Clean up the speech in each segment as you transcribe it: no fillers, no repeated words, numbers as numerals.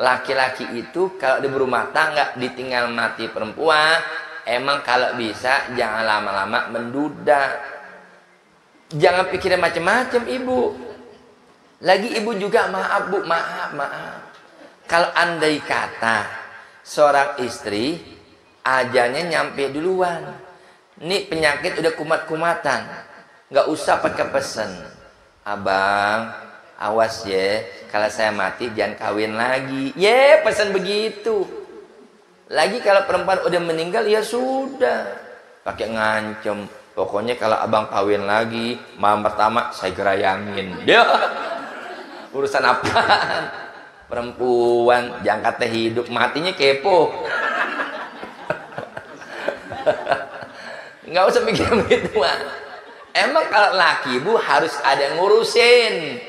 laki-laki itu kalau di berumah tangga ditinggal mati perempuan, emang kalau bisa jangan lama-lama menduda. Jangan pikirin macam-macam ibu. Lagi ibu juga maaf bu, maaf. Kalau andai kata seorang istri ajalnya nyampe duluan, nih penyakit udah kumat-kumatan, nggak usah pakai pesen, abang awas ya, kalau saya mati jangan kawin lagi, pesan begitu. Lagi kalau perempuan udah meninggal ya sudah, pakai ngancem, pokoknya kalau abang kawin lagi malam pertama saya gerayangin. Ya urusan apaan? Perempuan jangan kata hidup, matinya kepo. Nggak usah mikir begitu mah. Emang kalau laki bu harus ada yang ngurusin.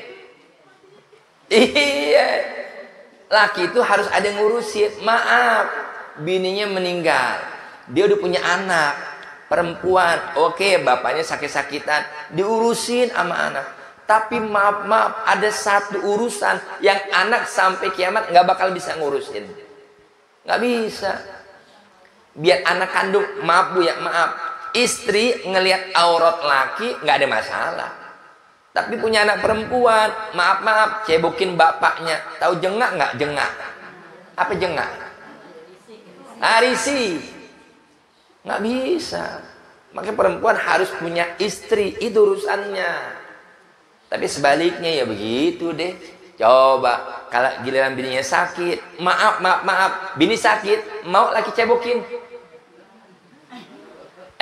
Iya, laki itu harus ada yang ngurusin. Maaf, bininya meninggal, dia udah punya anak perempuan, oke, bapaknya sakit-sakitan, diurusin sama anak. Tapi maaf, ada satu urusan yang anak sampai kiamat nggak bakal bisa ngurusin, nggak bisa. Biar anak kandung, maaf bu ya, maaf, istri ngelihat aurat laki nggak ada masalah. Tapi punya anak perempuan, maaf, cebokin bapaknya. Tahu jengak nggak? Jengak. Apa jengak? Risi. Nggak bisa. Makanya perempuan harus punya istri, itu urusannya. Tapi sebaliknya ya begitu deh. Coba kalau giliran bininya sakit, maaf, bini sakit, mau laki cebokin.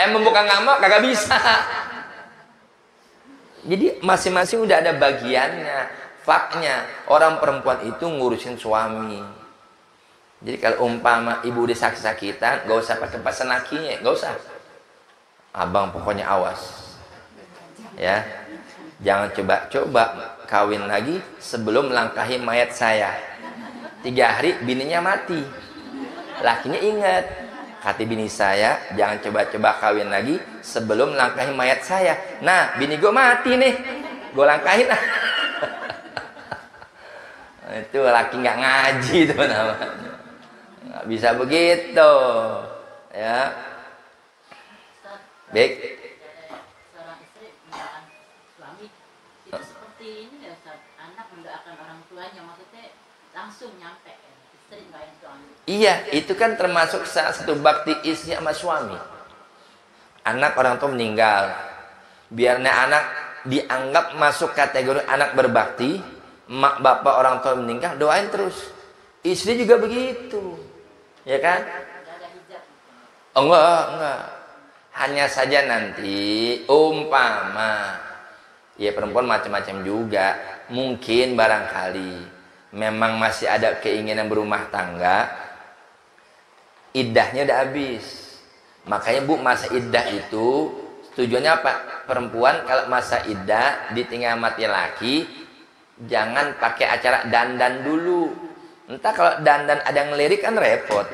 Bukan nggak mau, kagak bisa. Jadi masing-masing udah ada bagiannya. Faknya orang perempuan itu ngurusin suami. Jadi kalau umpama ibu udah sakit-sakitan, gak usah pakai pesan lakinya, gak usah. Abang pokoknya awas, ya, jangan coba-coba kawin lagi sebelum melangkahi mayat saya. 3 hari bininya mati. Lakinya ingat, kata bini saya, jangan coba-coba kawin lagi sebelum langkahi mayat saya. Nah, bini gue mati nih, gue langkahin. Itu laki nggak ngaji itu namanya. Nggak bisa begitu, ya. Baik. Seorang istri mendoakan suami itu seperti ini ya Ustaz, anak mendoakan orang tuanya, maksudnya langsung nyampe istri doain suami. Iya, itu kan termasuk salah satu bakti istri sama suami. Anak orang tua meninggal, biarnya anak dianggap masuk kategori anak berbakti, mak bapak orang tua meninggal, doain terus. Istri juga begitu, ya kan? Enggak. Hanya saja nanti umpama, ya perempuan macam-macam juga, mungkin barangkali memang masih ada keinginan berumah tangga, iddahnya udah habis. Makanya bu, masa iddah itu tujuannya apa? Perempuan kalau masa iddah ditinggal mati laki, jangan pakai acara dandan dulu. Entah kalau dandan ada yang ngelirik kan repot.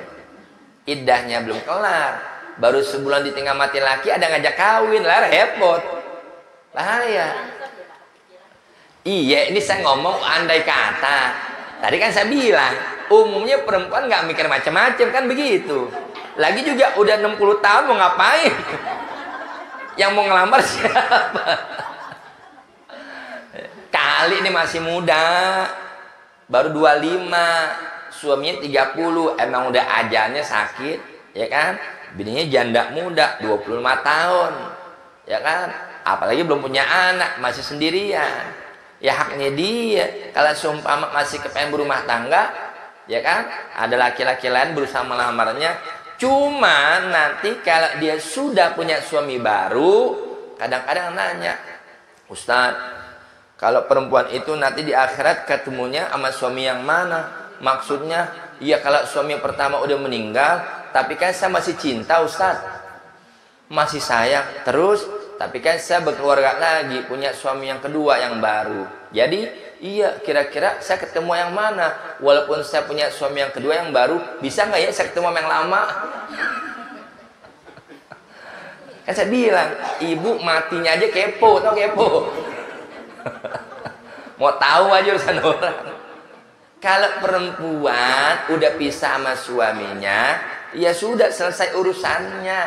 Iddahnya belum kelar, baru sebulan ditinggal mati laki ada ngajak kawin, lah repot, bahaya. Iya, ini saya ngomong andai kata. Tadi kan saya bilang umumnya perempuan nggak mikir macam-macam kan begitu. Lagi juga udah 60 tahun mau ngapain? Yang mau ngelamar siapa? Kali ini masih muda, baru 25, suaminya 30, emang udah ajalnya sakit, ya kan? Bininya janda muda, 25 tahun, ya kan? Apalagi belum punya anak, masih sendirian. Ya haknya dia. Kalau seumpama masih kepengen berumah tangga, ya kan? Ada laki-laki lain berusaha melamarnya. Cuma nanti kalau dia sudah punya suami baru, kadang-kadang nanya, Ustaz, kalau perempuan itu nanti di akhirat ketemunya sama suami yang mana? Maksudnya, ya kalau suami pertama udah meninggal, tapi kan saya masih cinta Ustaz, masih sayang terus, tapi kan saya berkeluarga lagi, punya suami yang kedua yang baru. Jadi iya, kira-kira saya ketemu yang mana? Walaupun saya punya suami yang kedua yang baru, bisa nggak ya saya ketemu yang lama? Kan saya bilang, ibu matinya aja kepo, tau kepo? Mau tahu aja urusan orang. Kalau perempuan udah pisah sama suaminya, ya sudah selesai urusannya.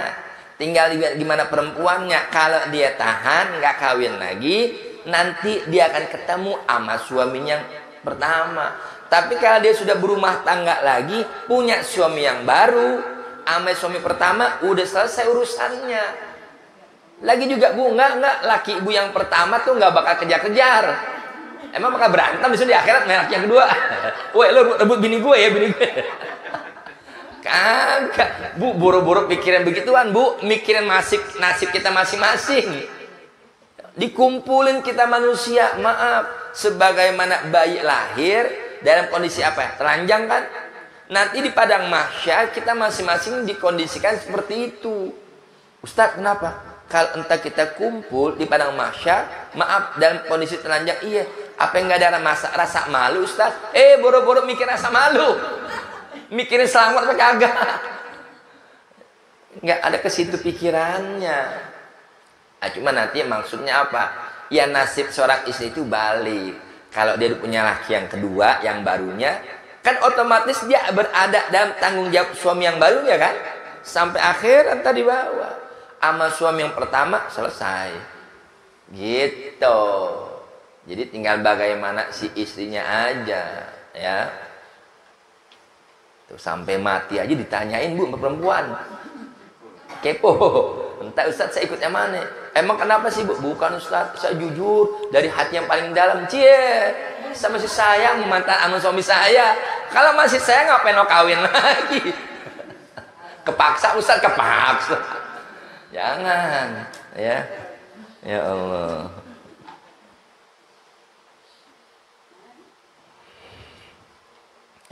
Tinggal gimana perempuannya. Kalau dia tahan, nggak kawin lagi, nanti dia akan ketemu sama suaminya yang pertama. Tapi kalau dia sudah berumah tangga lagi, punya suami yang baru, sama suami pertama, udah selesai urusannya. Lagi juga Bu, enggak, laki ibu yang pertama tuh nggak bakal kejar-kejar. Emang bakal berantem di akhirat sama laki yang kedua. Woi, lu rebut bini gue ya, bini gue. Kagak. Bu, buru-buru pikirin begituan, Bu. Mikirin nasib kita masing-masing. Dikumpulin kita manusia, maaf. Sebagaimana bayi lahir dalam kondisi apa ya? Telanjang kan? Nanti di padang mahsyar kita masing-masing dikondisikan seperti itu. Ustadz, kenapa? Kalau entah kita kumpul di padang mahsyar, maaf, dalam kondisi telanjang, iya. Apa yang nggak ada rasa malu, Ustaz? Boro-boro mikir rasa malu. Mikirin selamat apa kagak? Nggak ada ke situ pikirannya. Nah, cuma nanti maksudnya apa? Ya nasib seorang istri itu balik. Kalau dia punya laki yang kedua, yang barunya, kan otomatis dia berada dalam tanggung jawab suami yang barunya kan? Sampai akhir entah dibawa. Sama suami yang pertama selesai. Gitu. Jadi tinggal bagaimana si istrinya aja, ya. Tuh sampai mati aja ditanyain Bu sama perempuan. Kepo. Entah Ustaz, saya ikut yang mana? Emang kenapa sih Bu? Bukan Ustaz, saya jujur dari hati yang paling dalam. Cie, saya masih sayang mantan sama suami saya. Kalau masih sayang ngapain mau kawin lagi? Kepaksa Ustaz, kepaksa. Jangan, ya. Ya Allah.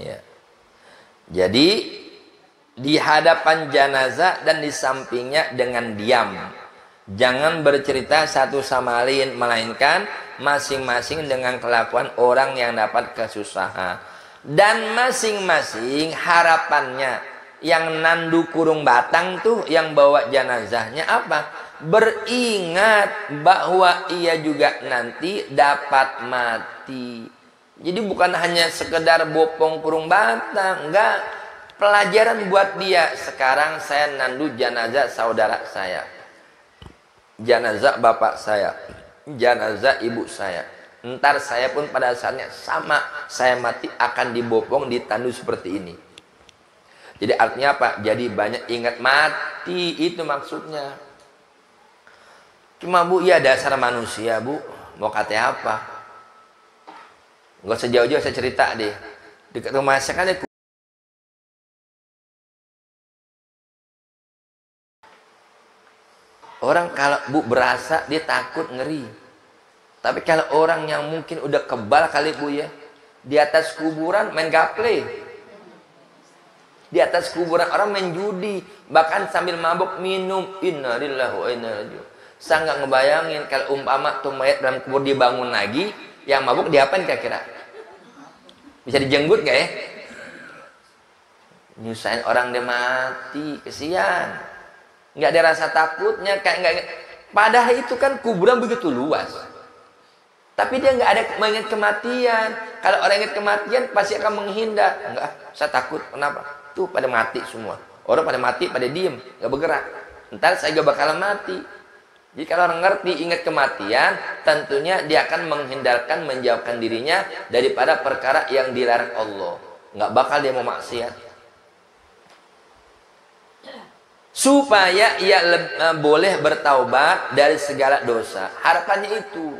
Ya. Jadi di hadapan jenazah dan di sampingnya dengan diam. Jangan bercerita satu sama lain, melainkan masing-masing dengan kelakuan orang yang dapat kesusahan. Dan masing-masing harapannya, yang nandu kurung batang tuh yang bawa jenazahnya apa? Beringat bahwa ia juga nanti dapat mati. Jadi bukan hanya sekedar bopong kurung batang, enggak. Pelajaran buat dia. Sekarang saya nandu jenazah saudara saya, jenazah bapak saya, jenazah ibu saya. Ntar saya pun pada saatnya sama, saya mati akan dibopong, ditandu seperti ini. Jadi artinya apa? Jadi banyak ingat mati, itu maksudnya. Cuma Bu, ya dasar manusia Bu, mau kata apa? Gak usah jauh-jauh, saya cerita deh. Dekat rumah saya kan ada orang, kalau Bu berasa dia takut, ngeri. Tapi kalau orang yang mungkin udah kebal kali Bu ya, di atas kuburan main gaple, di atas kuburan orang main judi, bahkan sambil mabuk minum. Innalillahi wa inna ilaihi raji'un. Saya nggak ngebayangin kalau umpama tuh mayat dalam kubur dibangun lagi, yang mabuk diapain kira-kira? Bisa dijenggut gak ya? Nyusahin orang dia mati, kesian. Nggak ada rasa takutnya, kayak nggak. Padahal itu kan kuburan begitu luas. Tapi dia nggak ada mengingat kematian. Kalau orang ingat kematian pasti akan menghindar. Enggak, saya takut. Kenapa? Tuh pada mati semua. Orang pada mati, pada diem, nggak bergerak. Ntar saya gak bakalan mati. Jadi kalau orang ngerti ingat kematian, tentunya dia akan menghindarkan, menjauhkan dirinya daripada perkara yang dilarang Allah. Nggak bakal dia mau maksiat. Supaya ia boleh bertaubat dari segala dosa. Harapannya itu.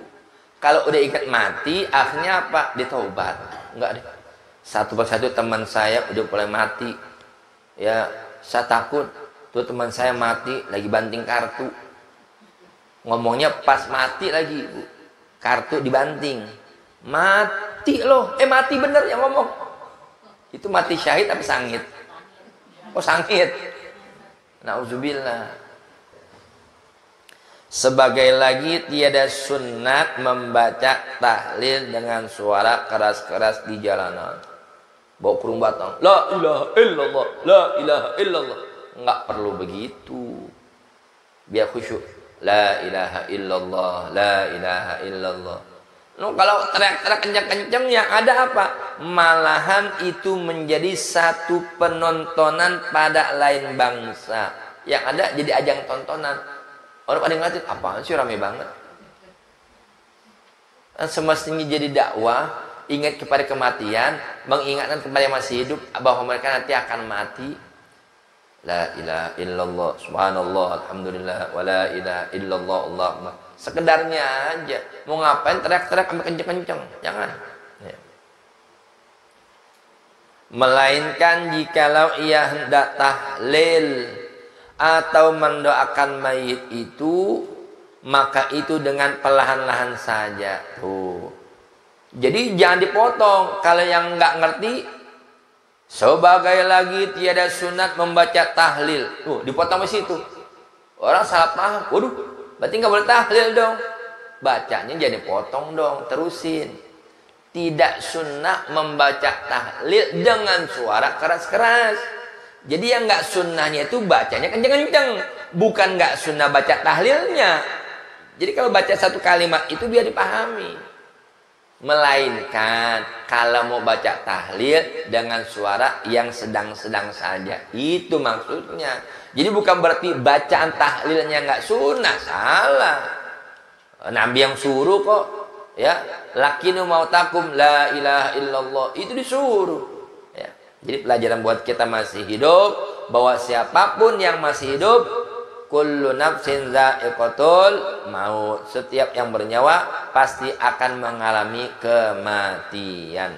Kalau udah ingat mati, akhirnya apa? Ditaubat. Enggak deh. Satu persatu teman saya udah mulai mati. Ya, saya takut. Tuh teman saya mati lagi banting kartu. Ngomongnya pas mati lagi, Bu. Kartu dibanting. Mati loh. Mati bener yang ngomong. Itu mati syahid tapi sangit. Oh sangit. Nauzubillah. Sebagai lagi tiada sunnat membaca tahlil dengan suara keras-keras di jalanan. Bawa kurung batang. La ilaha illallah, la ilaha illallah. Enggak perlu begitu. Biar khusyuk. La ilaha illallah, la ilaha illallah. No, kalau teriak-teriak kencang-kencang yang ada apa? malahan itu menjadi satu penontonan pada lain bangsa. Yang ada jadi ajang tontonan. Orang pada ngeliatin, apaan sih rame banget. Semestinya jadi dakwah, ingat kepada kematian, mengingatkan kepada yang masih hidup bahwa mereka nanti akan mati. La ilaha illallah, subhanallah, alhamdulillah, wa la ilaha illallah, Allahumma. Sekedarnya aja. Mau ngapain teriak-teriak sampai kenceng-kenceng? Jangan. Ya. Melainkan jikalau ia hendak tahlil atau mendoakan mayit itu, maka itu dengan perlahan-lahan saja. Tuh. Jadi jangan dipotong. Kalau yang nggak ngerti, sebagai lagi tiada sunat membaca tahlil. Tuh, dipotong di situ. Orang salah paham. Waduh, berarti nggak boleh tahlil dong. Bacanya jadi potong dong, terusin. Tidak sunnah membaca tahlil dengan suara keras-keras. Jadi yang nggak sunnahnya itu bacanya kenceng-kenceng, bukan nggak sunnah baca tahlilnya. Jadi kalau baca satu kalimat itu biar dipahami. Melainkan kalau mau baca tahlil dengan suara yang sedang-sedang saja. Itu maksudnya. Jadi bukan berarti bacaan tahlilnya nggak sunnah, salah. Nabi yang suruh kok, ya. Lakinu mautakum la ilaha illallah, itu disuruh. Ya. Jadi pelajaran buat kita masih hidup, bahwa siapapun yang masih hidup, kullu nafsin za'iqatul maut. Setiap yang bernyawa pasti akan mengalami kematian.